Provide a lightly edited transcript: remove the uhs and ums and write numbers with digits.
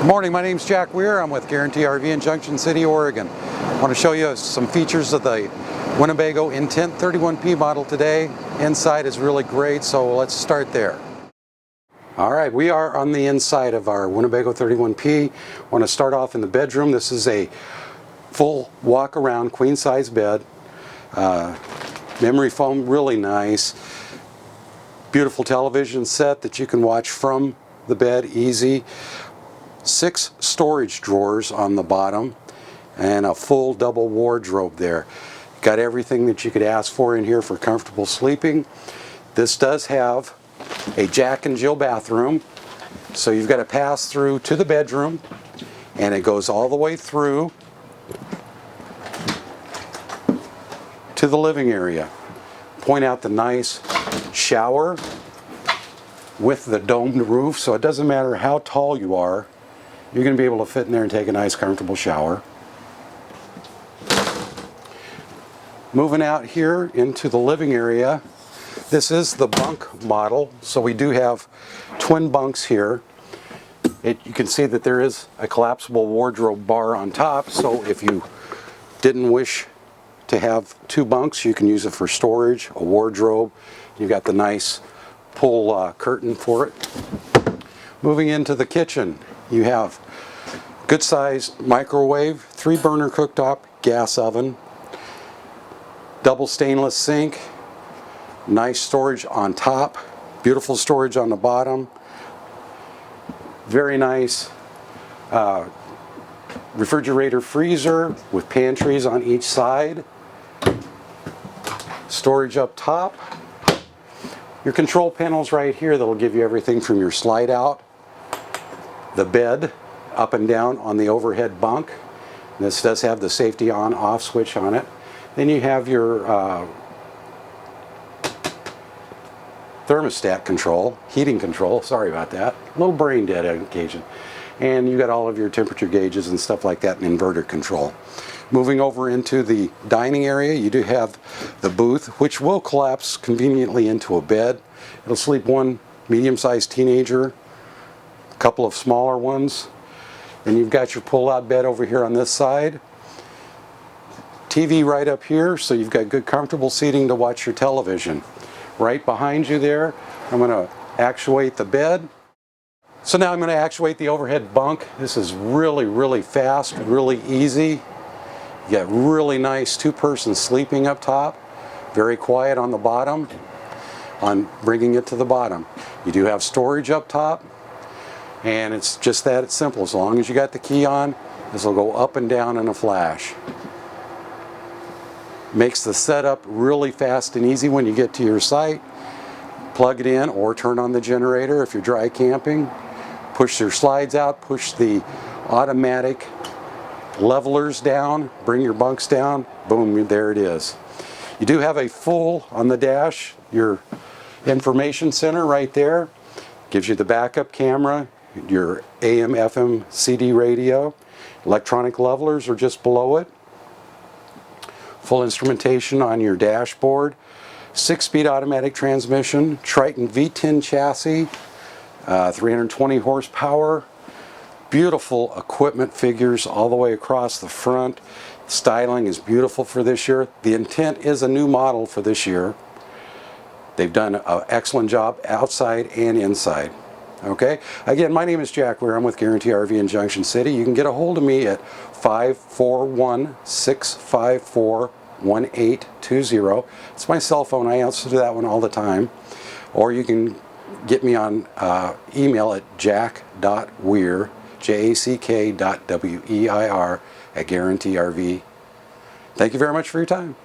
Good morning, my name is Jack Weir. I'm with Guarantee RV in Junction City, Oregon. I want to show you some features of the Winnebago Intent 31P model today. Inside is really great, so let's start there. Alright, we are on the inside of our Winnebago 31P. I want to start off in the bedroom. This is a full walk-around queen-size bed. Memory foam, really nice. Beautiful television set that you can watch from the bed, easy. 6 storage drawers on the bottom and a full double wardrobe there. Got everything that you could ask for in here for comfortable sleeping. This does have a Jack and Jill bathroom, so you've got to pass through to the bedroom, and it goes all the way through to the living area. Point out the nice shower with the domed roof, so it doesn't matter how tall you are, you're going to be able to fit in there and take a nice comfortable shower. Moving out here into the living area, this is the Bunk model, so we do have twin bunks here. You can see that there is a collapsible wardrobe bar on top, so if you didn't wish to have 2 bunks, you can use it for storage, a wardrobe. You've got the nice pull curtain for it. Moving into the kitchen, you have good sized microwave, 3-burner cooktop, gas oven, double stainless sink, nice storage on top, beautiful storage on the bottom, very nice refrigerator freezer with pantries on each side, storage up top. Your control panels right here that'll give you everything from your slide out, the bed, up and down on the overhead bunk. This does have the safety on-off switch on it. Then you have your thermostat control, heating control, sorry about that, a little brain dead on occasion. And you got all of your temperature gauges and stuff like that, and inverter control. Moving over into the dining area, you do have the booth, which will collapse conveniently into a bed. It'll sleep one medium-sized teenager, a couple of smaller ones. And you've got your pull-out bed over here on this side. TV right up here, so you've got good comfortable seating to watch your television. Right behind you there, I'm going to actuate the bed. So now I'm going to actuate the overhead bunk. This is really fast, really easy. You got really nice 2-person sleeping up top. Very quiet on the bottom. On bringing it to the bottom, you do have storage up top. And it's just that simple. As long as you got the key on, this will go up and down in a flash. Makes the setup really fast and easy when you get to your site. Plug it in or turn on the generator if you're dry camping. Push your slides out, push the automatic levelers down, bring your bunks down, boom, there it is. You do have a full on the dash, your information center right there. Gives you the backup camera, your AM, FM, CD radio. Electronic levelers are just below it. Full instrumentation on your dashboard. 6-speed automatic transmission, Triton V10 chassis, 320 horsepower. Beautiful equipment figures all the way across the front. Styling is beautiful for this year. The Intent is a new model for this year. They've done an excellent job outside and inside. Okay, again, my name is Jack Weir. I'm with Guarantee RV in Junction City. You can get a hold of me at 541-654-1820. It's my cell phone. I answer to that one all the time. Or you can get me on email at jack.weir, jack.weir @GuaranteeRV. Thank you very much for your time.